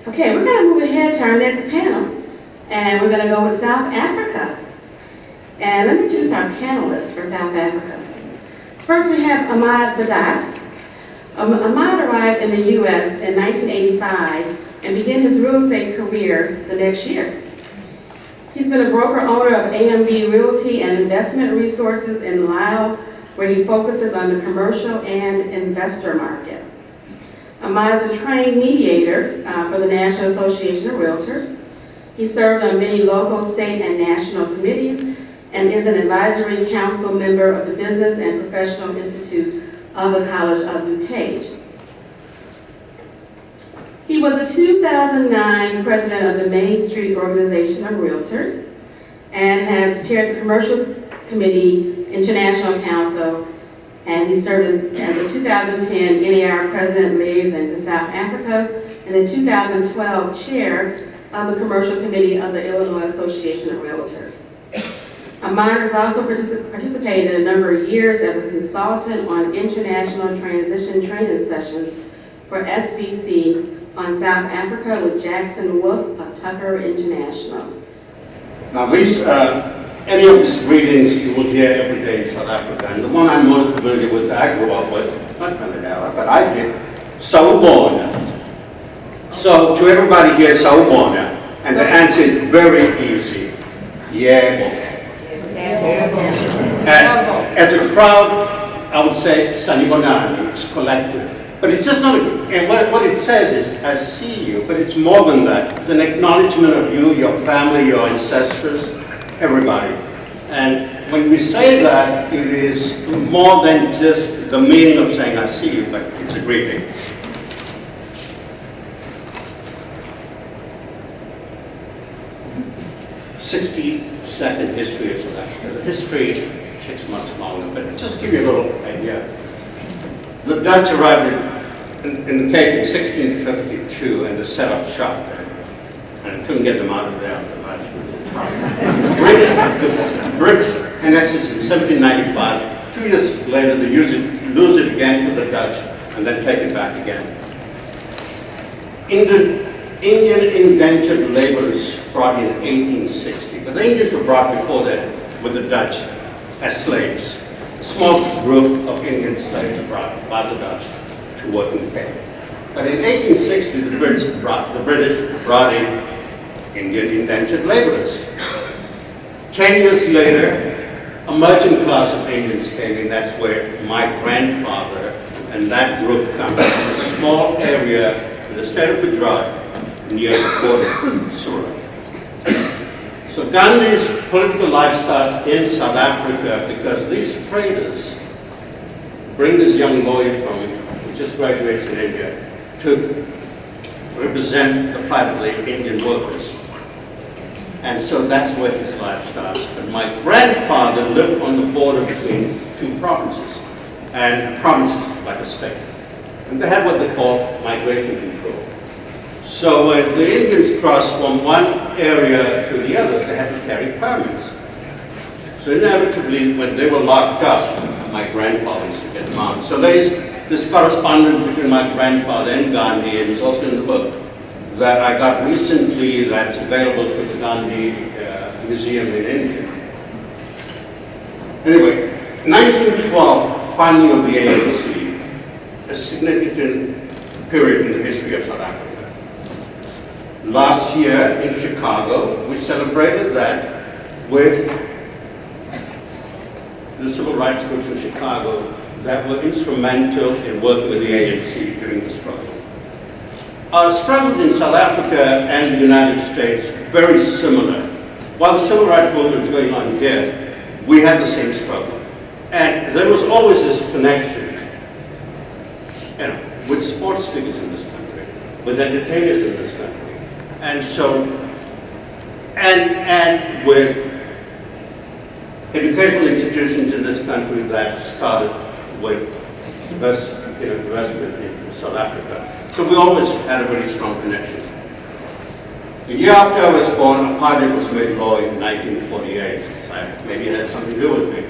Okay, we're going to move ahead to our next panel, and we're going to go with South Africa. And let me introduce our panelists for South Africa. First, we have Ahmed Badat. Ahmed arrived in the U.S. in 1985 and began his real estate career the next year. He's been a broker owner of AMB Realty and Investment Resources in Lyle, where he focuses on the commercial and investor market. Ahmed is a trained mediator for the National Association of Realtors. He served on many local, state, and national committees and is an advisory council member of the Business and Professional Institute of the College of DuPage. He was a 2009 president of the Main Street Organization of Realtors and has chaired the Commercial Committee International Council, and he served as the 2010 IAR President Liaison to South Africa and the 2012 Chair of the Commercial Committee of the Illinois Association of Realtors. Ahmed has also participated in a number of years as a consultant on international transition training sessions for SBC on South Africa with Jackson Wolf of Tucker International. Now these, any of these greetings you will hear every day in South Africa, and the one I'm most familiar with, that I grew up with, not familiar, but I did, Sawubona. So to everybody here, Sawubona, and the answer is very easy, yeah. And as a crowd, I would say Sanibonani, it's collective. But it's just not, and what it says is, I see you, but it's more than that. It's an acknowledgement of you, your family, your ancestors, everybody. And when we say that, it is more than just the meaning of saying I see you, but it's a greeting. "60-second history of South Africa." The history takes much longer, but just give you a little idea. The Dutch arrived in the Cape in 1652 and they set up shop there, and couldn't get them out of there. The Brits annexed it in 1795. 2 years later, they lose it again to the Dutch, and then take it back again. Indian indentured laborers brought in 1860, but the Indians were brought before that with the Dutch as slaves. A small group of Indian slaves were brought by the Dutch to work in the Cape. But in 1860, the British brought in Indian indentured laborers. 10 years later, a merchant class of Indians came in. That's where my grandfather and that group come from, a small area in the state of Gujarat near the border, Surat. So Gandhi's political life starts in South Africa because these traders bring this young lawyer who just graduates in India to represent the plight of the Indian workers. And so that's where his life starts. But my grandfather lived on the border between two provinces, and provinces like a state. And they had what they call migration control. So when the Indians crossed from one area to the other, they had to carry permits. So inevitably, when they were locked up, my grandfather used to get them out. So there's this correspondence between my grandfather and Gandhi, and it's also in the book, that I got recently that's available to the Gandhi Museum in India. Anyway, 1912, founding of the ANC, a significant period in the history of South Africa. Last year in Chicago, we celebrated that with the civil rights groups in Chicago that were instrumental in working with the ANC during the struggle. Our struggles in South Africa and the United States very similar. While the civil rights movement was going on here, we had the same struggle. And there was always this connection, you know, with sports figures in this country, with entertainers in this country. And so, and with educational institutions in this country that started with investment in South Africa. So we always had a very strong connection. The year after I was born, apartheid was made law in 1948. So maybe it had something to do with me.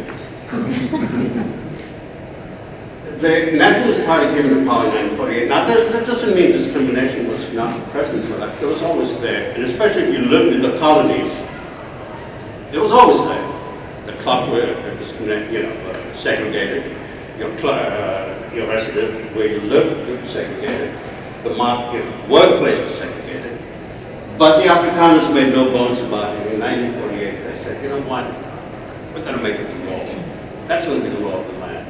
the Nationalist Party came into power in 1948. Now, that doesn't mean discrimination was not present in South Africa. It was always there. And especially if you lived in the colonies, it was always there. The clubs were segregated. Your residence, where you lived, was segregated. The workplace was segregated. But the Afrikaners made no bones about it. In 1948, they said, you know what? We're going to make it the law. That's going to be the law of the land.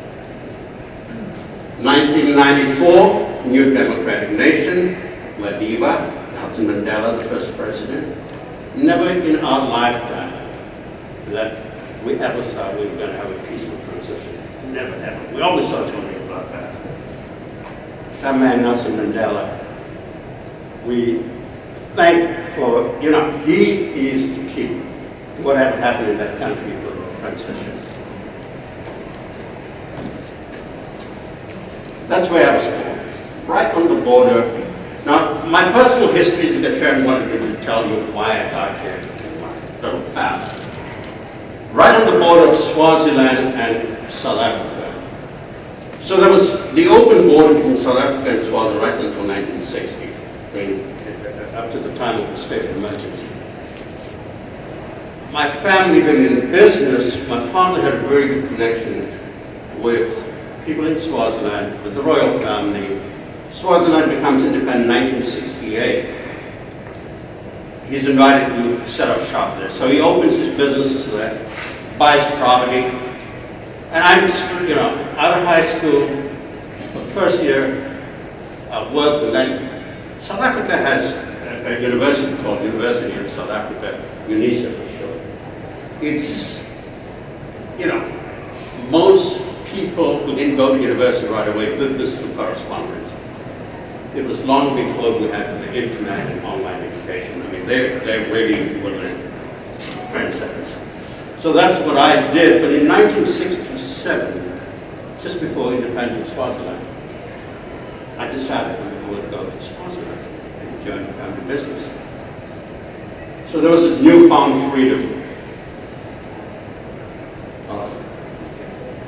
1994, new democratic nation, Madiba, Nelson Mandela, the first president. Never in our lifetime that we ever thought we were going to have a peaceful transition. Never, ever. We always saw something about that. That man, Nelson Mandela, we thank for, he is the key to whatever happened in that country for the transition. That's where I was born, right on the border. Now, my personal history is because Sharon wanted me to tell you why I got here and my little path. Right on the border of Swaziland and South Africa. So there was the open border between South Africa and Swaziland right until 1960, up to the time of the state of emergency. My family being in business, my father had a very good connection with people in Swaziland, with the royal family. Swaziland becomes independent in 1968. He's invited to set up shop there. So he opens his businesses there, buys property. And I'm, out of high school, the first year, I worked, and then South Africa has a university called University of South Africa, UNISA for short. It's, most people who didn't go to university right away did this through correspondence. It was long before we had the internet and online education. I mean, they really were the trendsetters. So that's what I did. But in 1967, just before independence of Swaziland, I decided I would go to Swaziland and join the family business. So there was this newfound freedom.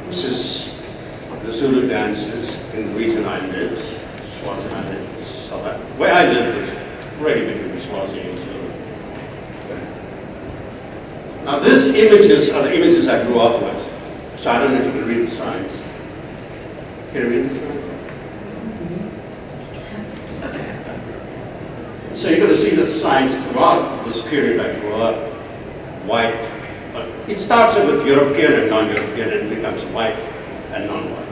This is the Zulu dances in the region I live, Swaziland and South Africa. Where I lived was really between Swazi and Zulu. Now these images are the images I grew up with. So I don't know if you can read the signs. Can you read the signs? So you're going to see the signs throughout this period I grew up. White. It starts with European and non-European and becomes white and non-white.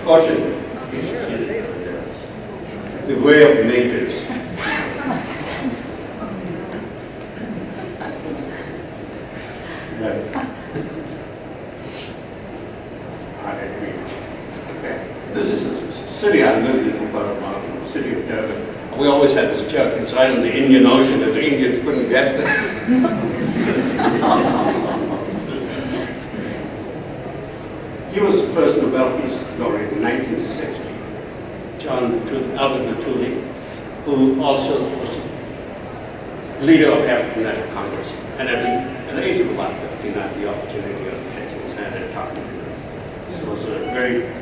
Caution. The way of natives. Right. This is a city I lived in for quite a while, the city of Durban. We always had this joke, it's right in the Indian Ocean that the Indians couldn't get there. He was the first Nobel Peace laureate in 1960, Albert Lutuli, who also was leader of African National Congress. And at the age of about 15, I had the opportunity of shaking his hand and talking to him. So it was a very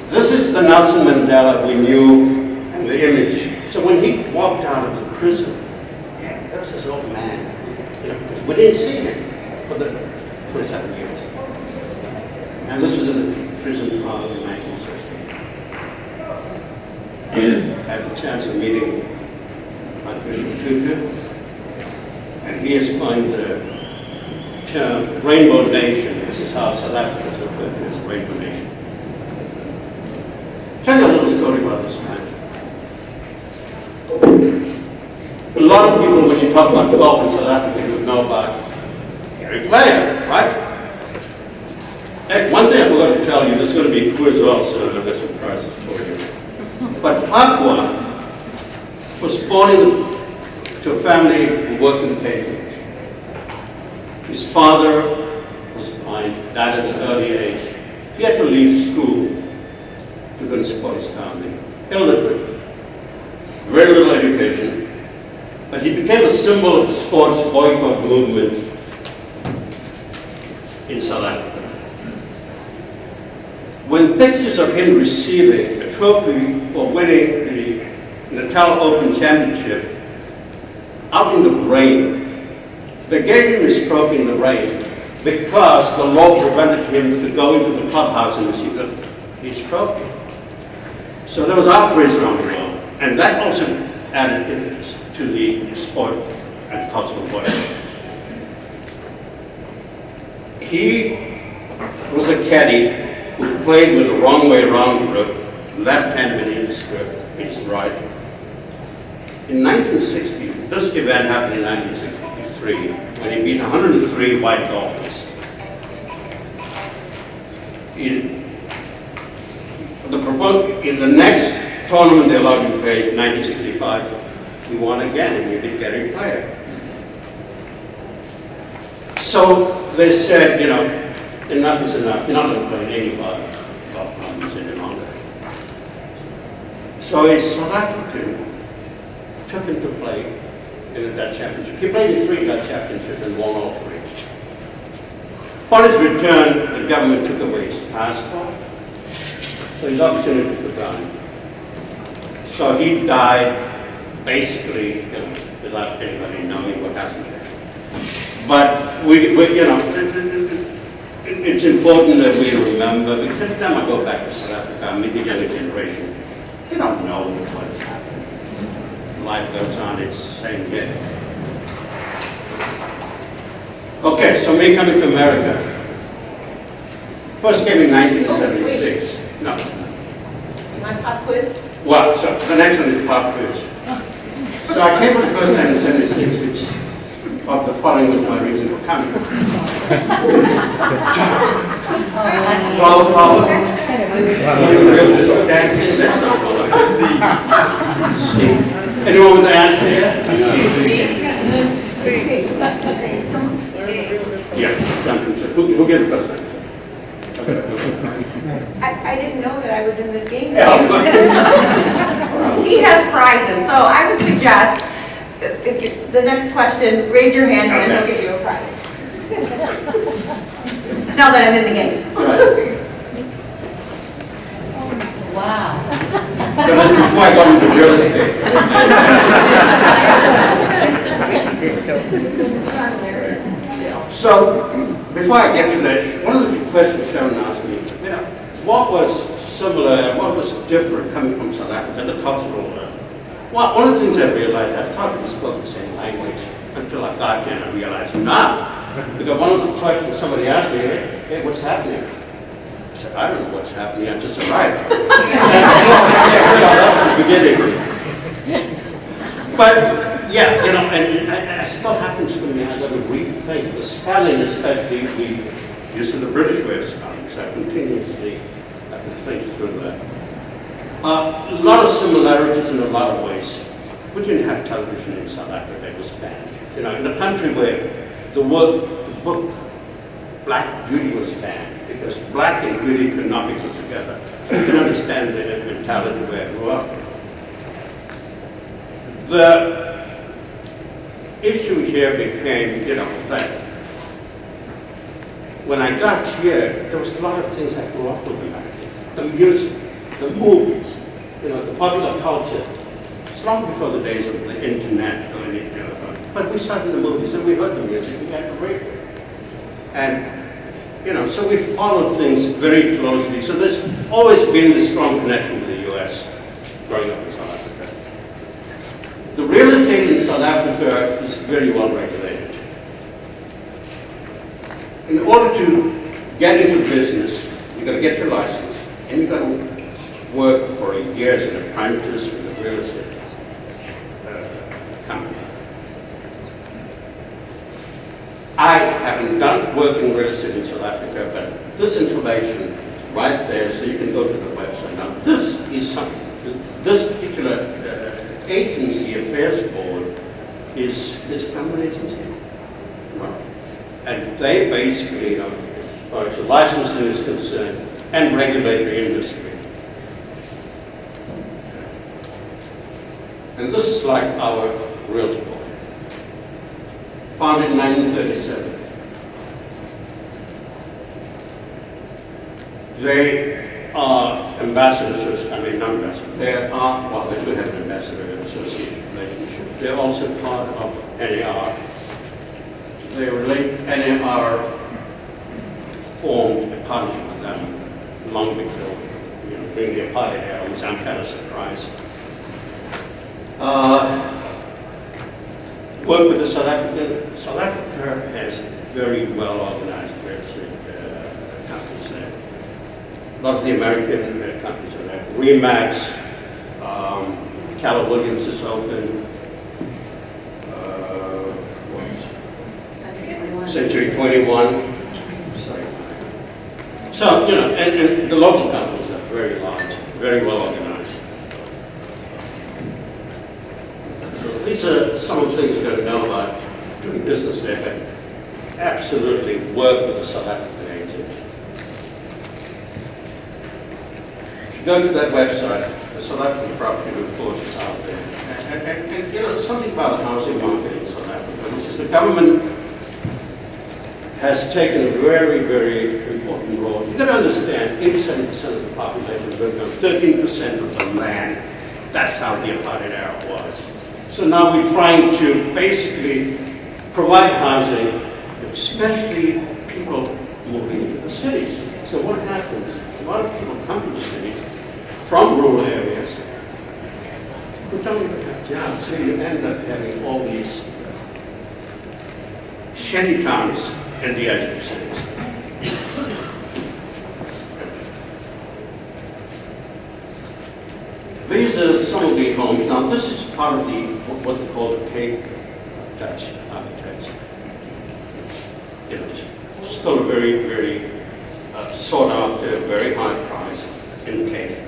This is the Nelson Mandela we knew and the image. So when he walked out of the prison, there was this old man. We didn't see him for the 27 years. And this was in the prison in 1960. And I had the chance of meeting Archbishop Tutu, and he has coined the term Rainbow Nation. This is how South Africa is referred to as a Rainbow Nation. Tell you a little story about this man. A lot of people, when you talk about golf in South Africa, you would know about Gary Player, right? Hey, one thing I forgot to tell you, there's going to be a quiz also, and I've got some prizes for you. But Aqua was born to a family who worked in catering. His father was on mine, died at an early age. He had to leave school to go and support his family. Illiterate, very little education, but he became a symbol of the sports boycott movement in South Africa. When pictures of him receiving a trophy for winning the Natal Open Championship out in the rain, they gave him his trophy in the rain because the law prevented him to go into the clubhouse and receive his trophy. So there was outrage around the world, and that also added impetus to the sport and cultural world. He was a caddy who played with the wrong way around grip, left hand beneath his grip, his right. In 1960, this event happened in 1963, when he beat 103 white golfers. In the next tournament they allowed him to play in 1965, he won again, and he did get a player. So they said, you know, enough is enough. You're not going to play any golf tournaments any longer. So a South African took him to play in a Dutch championship. He played in 3 Dutch championships and won all 3. Upon his return, the government took away his passport, so his opportunity was gone. So he died basically, you know, without anybody knowing what happened to him. But we you know, it's important that we remember, because every time I go back to South Africa, I meet the younger generation. They don't know what has happened. Life goes on, it's the same day. Okay, so me coming to America. First came in 1976. No. My pop quiz? Well, so the next one is pop quiz. So I came for the first time in 76, which of the following was my reason for coming. Flower power. Dancing, that's not what C. Anyone with the answer here? Yeah, who gave the first answer? I didn't know that I was in this game. Yeah. He has prizes, so I would suggest the next question, raise your hand and then he'll give you a prize. Now that I'm in the game. Right. Wow. That was before I got into real estate. So, before I get to that, one of the questions Sharon asked me, you know, what was similar and what was different coming from South Africa, the cultural world? Well, one of the things I realized, I thought we spoke the same language until I got here and I realized not. Because one of the questions somebody asked me, hey, what's happening? I said, I don't know what's happening, I just arrived. That was the beginning. But, yeah, you know, and it still happens to me, I got to rethink the spelling, especially we used to the British way of spelling, so I continuously have to think through that. A lot of similarities in a lot of ways. We didn't have television in South Africa, it was banned. You know, in a country where the book Black Beauty was banned, because black and beauty could not be put together. You can understand the mentality where I grew up. The issue here became, you know, that when I got here, there was a lot of things I grew up with. The music, the movies, you know, the popular culture. It's long before the days of the internet or anything like that. But we started the movies and we heard the music, we had the radio. And, you know, so we followed things very closely. So there's always been this strong connection with the US growing up in South Africa. The real estate in South Africa is very well regulated. In order to get into business, you've got to get your license, and you've got to work for a year as an apprentice with a real estate company. I haven't done work in real estate in South Africa, but this information is right there, so you can go to the website. Now, this is something, this particular agency, Affairs Board, is a government agency. Right? And they basically, you know, far as the licensing is concerned, and regulate the industry. And this is like our realtor board, founded in 1937. They are ambassadors, I mean, not ambassadors, they are, well, they do have an ambassador and associate relationship. They're also part of NAR. They relate, NAR formed a partnership with them long before, during the apartheid era, which I'm kind of surprised. Work with the South African. South Africa has very well organized real estate companies there. A lot of the American companies are there. Remax, Keller Williams is open. Century 21. Sorry. So, and the local companies are very large, very well organized. So these are some of the things you've got to know about doing business there, but absolutely work with the South African agent. If you go to that website, the South African Property Report is out there. And something about the housing market in South Africa, which is the government has taken a very, very important role. You've got to understand, 87% of the population lives on 13% of the land. That's how the apartheid era was. So now we're trying to basically provide housing, especially people moving into the cities. So what happens? A lot of people come to the cities from rural areas who don't even have jobs. So you end up having all these shanty towns in the edge of the cities. These are some of the homes. Now, this is part of the what they call the Cape Dutch architecture. It's still a very, very sought after, very high price in the Cape.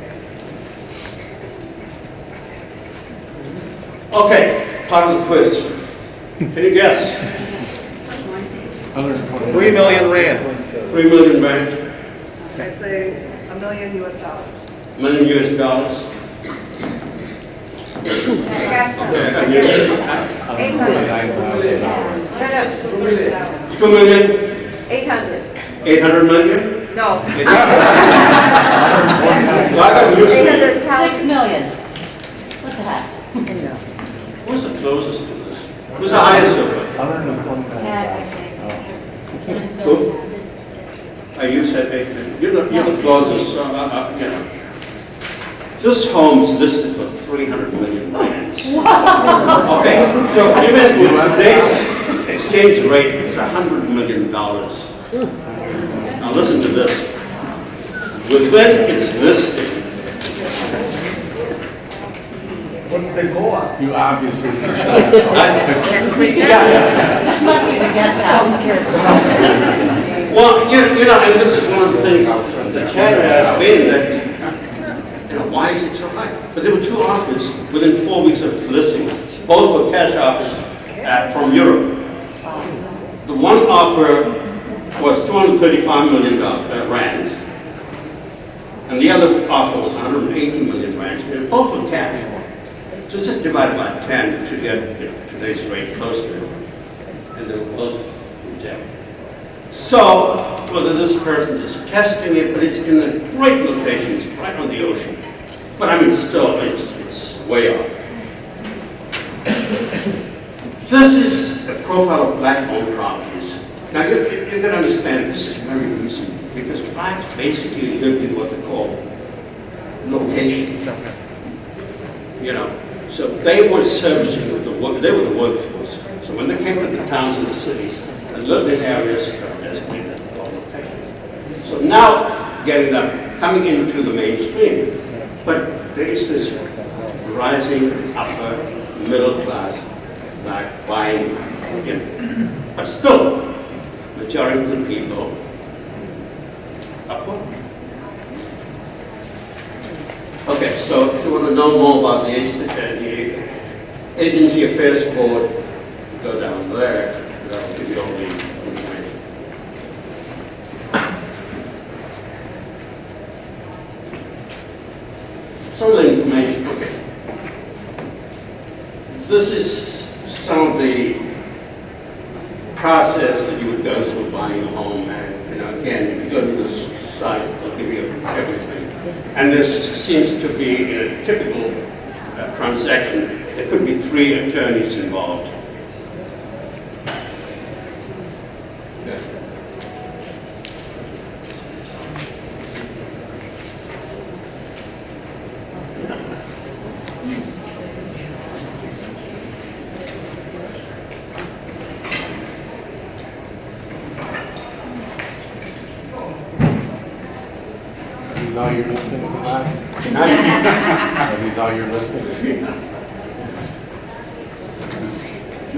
Okay, part of the quiz. Can you guess? 3 million rand. 3 million rand. I'd say $1 million US. $1 million US. I got some. Okay, I got you. 800. 2 million? 800. 800 million? No. Well, I got used to it. 800,000. 6 million. What the heck? Who's the closest to this? Who's the highest of it? Oh, you said 8 million. You're the closest, so, This home's listed for 300 million rands. Okay, so even with today's exchange rate, it's $100 million. Now listen to this. Within its listing, What's the goal? You obviously. This must be the guest house. well, and this is one of the things the chatter has been that, why is it so high? But there were two offers within 4 weeks of its listing. Both were cash offers from Europe. The one offer was 235 million rands, and the other offer was 180 million rands, and both were cash. So it's just divided by 10 to get today's rate close to it, and they were both rejected. So whether this person is testing it, but it's in a great location, it's right on the ocean. But I mean, still, it's way off. This is a profile of black-owned properties. Now, you've got to understand, this is very recent, because blacks basically lived in what they call locations. So they were servicing the work, they were the workforce. So when they came to the towns and the cities, they lived in areas that were designated for locations. So now, getting them, coming into the mainstream, but there is this rising upper middle class black buying, but still, majority of the people are poor. Okay, so if you want to know more about the Agency Affairs Board, go down there. That'll give you all the information. some of the information. Okay. This is some of the process that you would go through buying a home. And, again, if you go to this site, they'll give you everything. And this seems to be in a typical transaction. There could be 3 attorneys involved. These all your listings, Ahmad? Are these all your listings?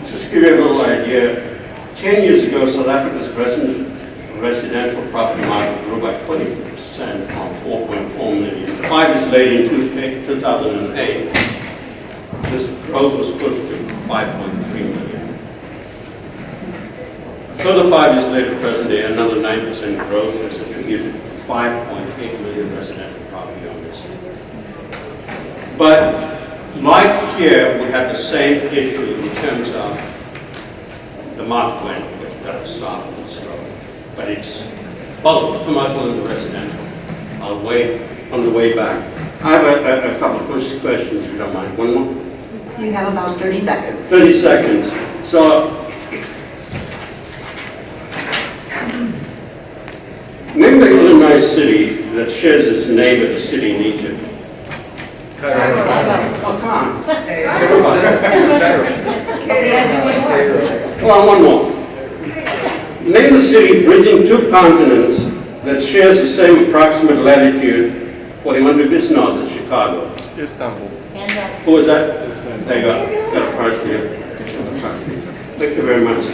Just to give you a little idea, 10 years ago, South Africa's residential property market grew by 20% from 4.4 million. 5 years later, in 2008, this growth was pushed to 5.3 million. Further 5 years later, present day, another 9% growth is attributed to 5.8 million residential property owners. But like here, we had the same issue in terms of the market went with better soft and slow. But it's both commercial and residential. I'll wait on the way back. I have a couple of questions, if you don't mind. One more? You have about 30 seconds. 30 seconds. So, name the Illinois city that shares its name with the city in Egypt. Oh, come on. Come on, one more. Name the city bridging 2 continents that shares the same approximate latitude, 41 degrees north of Chicago. Istanbul. Who was that? There you go. Got a prize for you. Thank you very much.